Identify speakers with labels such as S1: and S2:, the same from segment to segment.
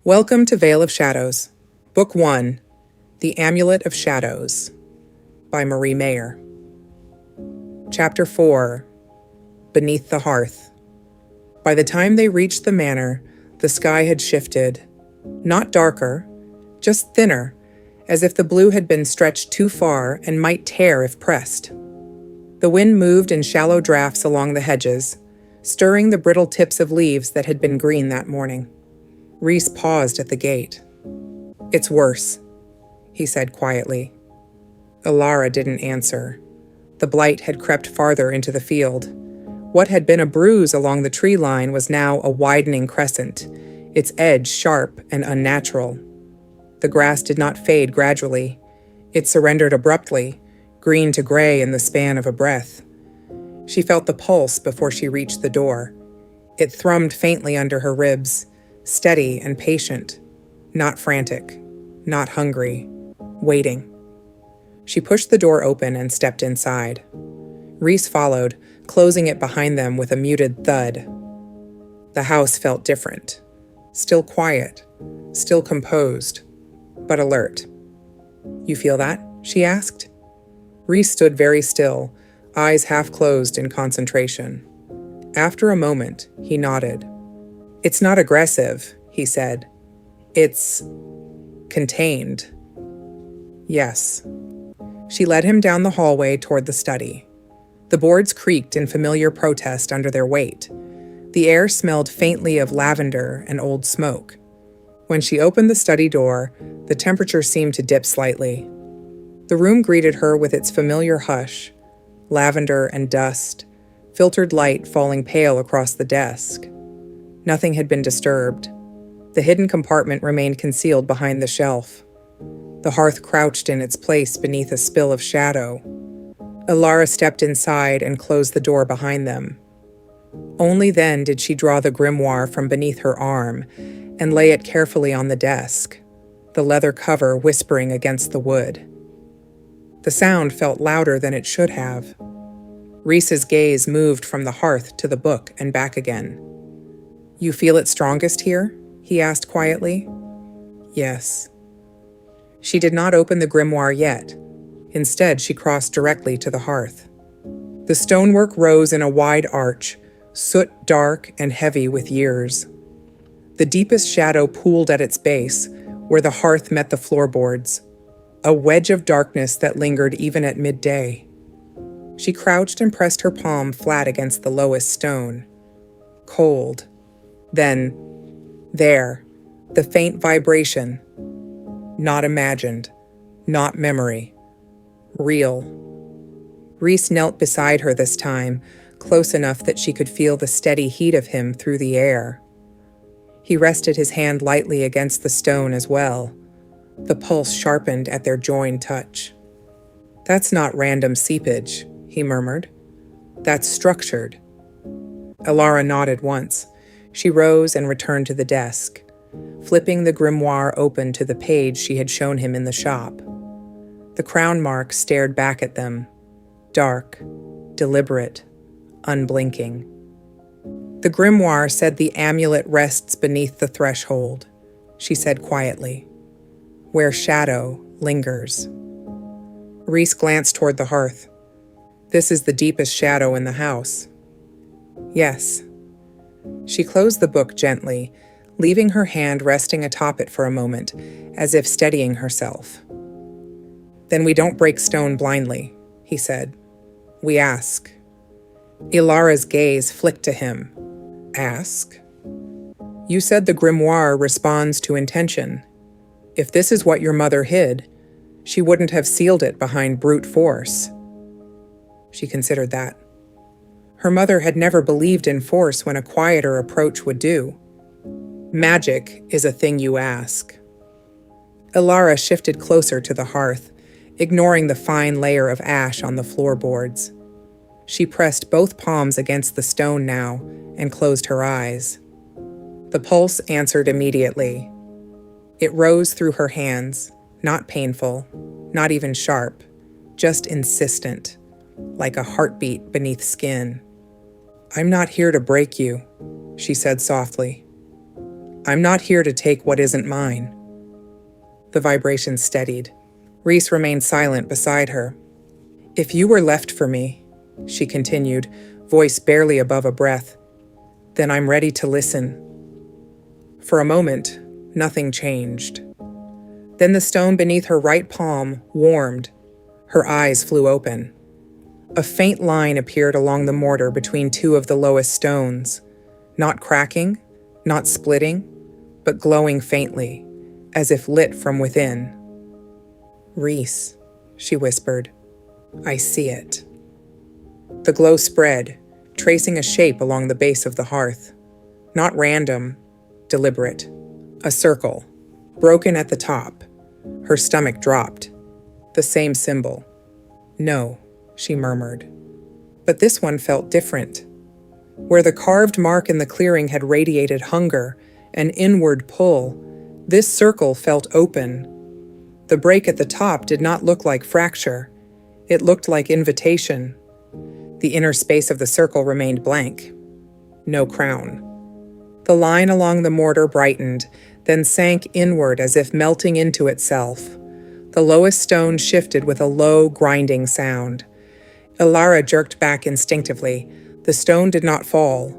S1: Welcome to Veil of Shadows, Book 1, The Amulet of Shadows, by Marie Mayer. Chapter 4, Beneath the Hearth. By the time they reached the manor, the sky had shifted. Not darker, just thinner, as if the blue had been stretched too far and might tear if pressed. The wind moved in shallow drafts along the hedges, stirring the brittle tips of leaves that had been green that morning. Rhys paused at the gate. "It's worse," he said quietly. Elara didn't answer. The blight had crept farther into the field. What had been a bruise along the tree line was now a widening crescent, its edge sharp and unnatural. The grass did not fade gradually. It surrendered abruptly, green to gray in the span of a breath. She felt the pulse before she reached the door. It thrummed faintly under her ribs, steady and patient, not frantic, not hungry, waiting. She pushed the door open and stepped inside. Rhys followed, closing it behind them with a muted thud. The house felt different. Still quiet, still composed, but alert. "You feel that?" she asked. Rhys stood very still, eyes half closed in concentration. After a moment, he nodded. "It's not aggressive," he said. "It's contained." "Yes." She led him down the hallway toward the study. The boards creaked in familiar protest under their weight. The air smelled faintly of lavender and old smoke. When she opened the study door, the temperature seemed to dip slightly. The room greeted her with its familiar hush, lavender and dust, filtered light falling pale across the desk. Nothing had been disturbed. The hidden compartment remained concealed behind the shelf. The hearth crouched in its place beneath a spill of shadow. Elara stepped inside and closed the door behind them. Only then did she draw the grimoire from beneath her arm and lay it carefully on the desk, the leather cover whispering against the wood. The sound felt louder than it should have. Rhys's gaze moved from the hearth to the book and back again. "You feel it strongest here?" he asked quietly. "Yes." She did not open the grimoire yet. Instead, she crossed directly to the hearth. The stonework rose in a wide arch, soot dark and heavy with years. The deepest shadow pooled at its base, where the hearth met the floorboards, a wedge of darkness that lingered even at midday. She crouched and pressed her palm flat against the lowest stone. Cold. Then, there, the faint vibration. Not imagined, not memory. Real. Rhys knelt beside her this time, close enough that she could feel the steady heat of him through the air. He rested his hand lightly against the stone as well. The pulse sharpened at their joined touch. "That's not random seepage," he murmured. "That's structured." Elara nodded once. She rose and returned to the desk, flipping the grimoire open to the page she had shown him in the shop. The crown mark stared back at them, dark, deliberate, unblinking. "The grimoire said the amulet rests beneath the threshold," she said quietly, "where shadow lingers." Rhys glanced toward the hearth. "This is the deepest shadow in the house." "Yes." She closed the book gently, leaving her hand resting atop it for a moment, as if steadying herself. "Then we don't break stone blindly," he said. "We ask." Elara's gaze flicked to him. "Ask?" "You said the grimoire responds to intention. If this is what your mother hid, she wouldn't have sealed it behind brute force." She considered that. Her mother had never believed in force when a quieter approach would do. "Magic is a thing you ask." Elara shifted closer to the hearth, ignoring the fine layer of ash on the floorboards. She pressed both palms against the stone now and closed her eyes. The pulse answered immediately. It rose through her hands, not painful, not even sharp, just insistent, like a heartbeat beneath skin. "I'm not here to break you," she said softly. I'm not here to take what isn't mine. The vibration steadied. Rhys remained silent beside her. If you were left for me, she continued, voice barely above a breath, then I'm ready to listen. For a moment, nothing changed. Then the stone beneath her right palm warmed. Her eyes flew open. A faint line appeared along the mortar between two of the lowest stones, not cracking, not splitting, but glowing faintly, as if lit from within. Rhys, she whispered, I see it. The glow spread, tracing a shape along the base of the hearth. Not random, deliberate. A circle, broken at the top. Her stomach dropped. The same symbol. No, she murmured. But this one felt different. Where the carved mark in the clearing had radiated hunger, an inward pull, this circle felt open. The break at the top did not look like fracture. It looked like invitation. The inner space of the circle remained blank. No crown. The line along the mortar brightened, then sank inward as if melting into itself. The lowest stone shifted with a low, grinding sound. Elara jerked back instinctively. The stone did not fall.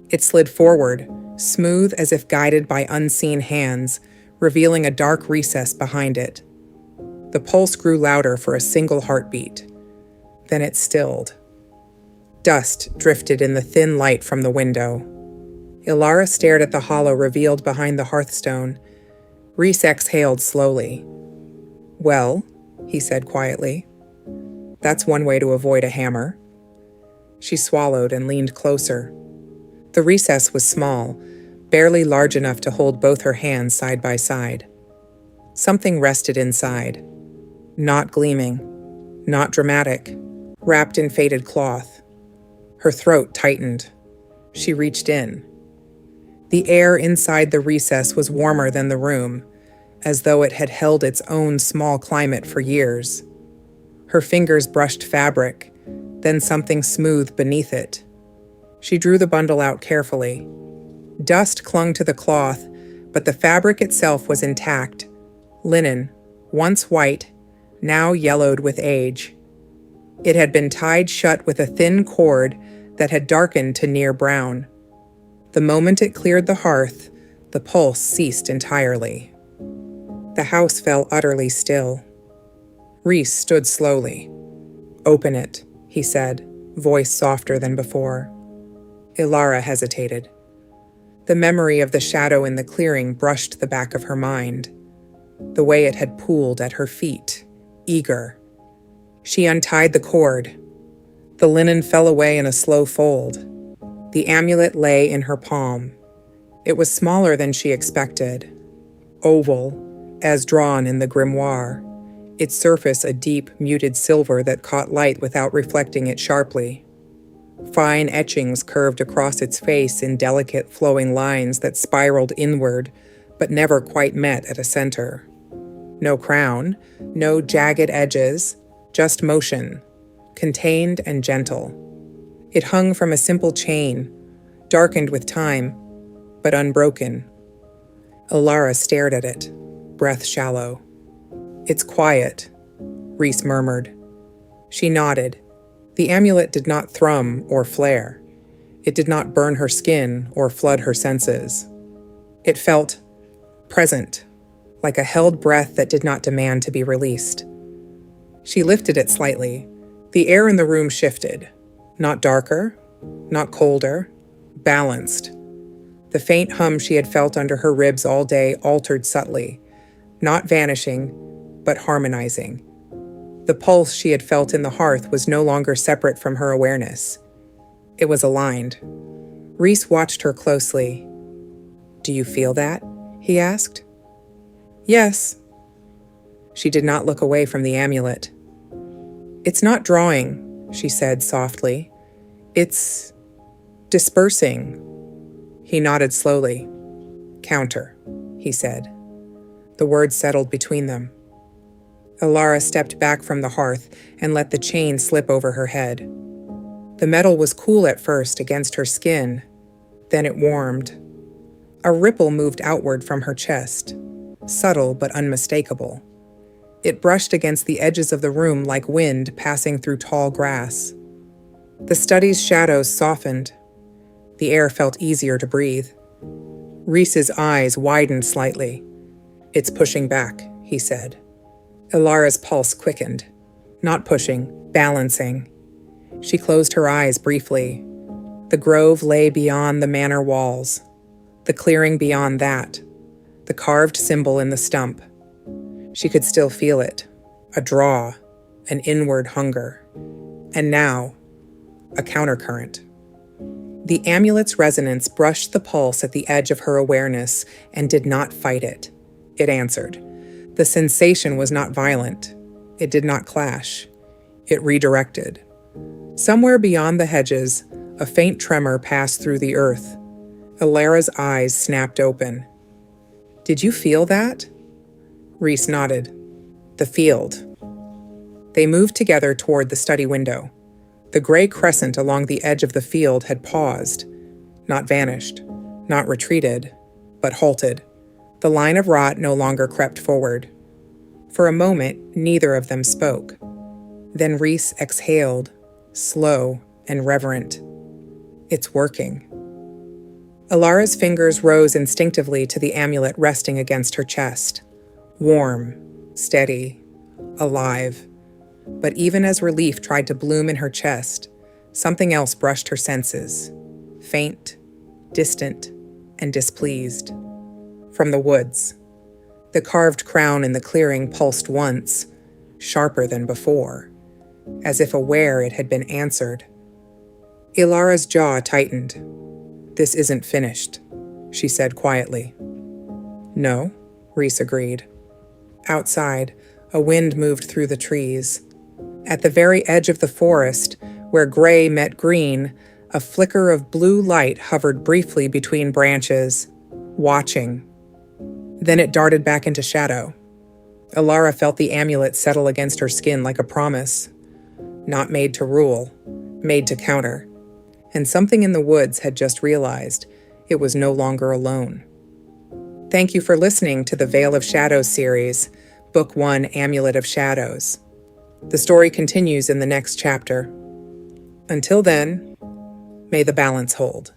S1: It slid forward, smooth as if guided by unseen hands, revealing a dark recess behind it. The pulse grew louder for a single heartbeat. Then it stilled. Dust drifted in the thin light from the window. Elara stared at the hollow revealed behind the hearthstone. Rhys exhaled slowly. Well, he said quietly. That's one way to avoid a hammer. She swallowed and leaned closer. The recess was small, barely large enough to hold both her hands side by side. Something rested inside. Not gleaming, not dramatic, wrapped in faded cloth. Her throat tightened. She reached in. The air inside the recess was warmer than the room, as though it had held its own small climate for years. Her fingers brushed fabric, then something smooth beneath it. She drew the bundle out carefully. Dust clung to the cloth, but the fabric itself was intact. Linen, once white, now yellowed with age. It had been tied shut with a thin cord that had darkened to near brown. The moment it cleared the hearth, the pulse ceased entirely. The house fell utterly still. Rhys stood slowly. Open it, he said, voice softer than before. Elara hesitated. The memory of the shadow in the clearing brushed the back of her mind. The way it had pooled at her feet, eager. She untied the cord. The linen fell away in a slow fold. The amulet lay in her palm. It was smaller than she expected. Oval, as drawn in the grimoire. Its surface a deep, muted silver that caught light without reflecting it sharply. Fine etchings curved across its face in delicate, flowing lines that spiraled inward, but never quite met at a center. No crown, no jagged edges, just motion, contained and gentle. It hung from a simple chain, darkened with time, but unbroken. Elara stared at it, breath shallow. It's quiet, Rhys murmured. She nodded. The amulet did not thrum or flare. It did not burn her skin or flood her senses. It felt present, like a held breath that did not demand to be released. She lifted it slightly. The air in the room shifted. Not darker, not colder, balanced. The faint hum she had felt under her ribs all day altered subtly, not vanishing, but harmonizing. The pulse she had felt in the hearth was no longer separate from her awareness. It was aligned. Rhys watched her closely. Do you feel that? He asked. Yes. She did not look away from the amulet. It's not drawing, she said softly. It's dispersing. He nodded slowly. Counter, he said. The words settled between them. Elara stepped back from the hearth and let the chain slip over her head. The metal was cool at first against her skin. Then it warmed. A ripple moved outward from her chest, subtle but unmistakable. It brushed against the edges of the room like wind passing through tall grass. The study's shadows softened. The air felt easier to breathe. Rhys's eyes widened slightly. "It's pushing back," he said. Elara's pulse quickened. Not pushing, balancing. She closed her eyes briefly. The grove lay beyond the manor walls. The clearing beyond that. The carved symbol in the stump. She could still feel it. A draw. An inward hunger. And now, a countercurrent. The amulet's resonance brushed the pulse at the edge of her awareness and did not fight it. It answered. The sensation was not violent. It did not clash. It redirected. Somewhere beyond the hedges, a faint tremor passed through the earth. Elara's eyes snapped open. "Did you feel that?" Rhys nodded. "The field." They moved together toward the study window. The gray crescent along the edge of the field had paused, not vanished, not retreated, but halted. The line of rot no longer crept forward. For a moment, neither of them spoke. Then Rhys exhaled, slow and reverent. "It's working." Elara's fingers rose instinctively to the amulet resting against her chest. Warm, steady, alive. But even as relief tried to bloom in her chest, something else brushed her senses. Faint, distant, and displeased. From the woods. The carved crown in the clearing pulsed once, sharper than before, as if aware it had been answered. Elara's jaw tightened. "This isn't finished," she said quietly. "No," Rhys agreed. Outside, a wind moved through the trees. At the very edge of the forest, where gray met green, a flicker of blue light hovered briefly between branches, watching. Then it darted back into shadow. Elara felt the amulet settle against her skin like a promise. Not made to rule, made to counter. And something in the woods had just realized it was no longer alone. Thank you for listening to the Veil of Shadows series, Book 1, Amulet of Shadows. The story continues in the next chapter. Until then, may the balance hold.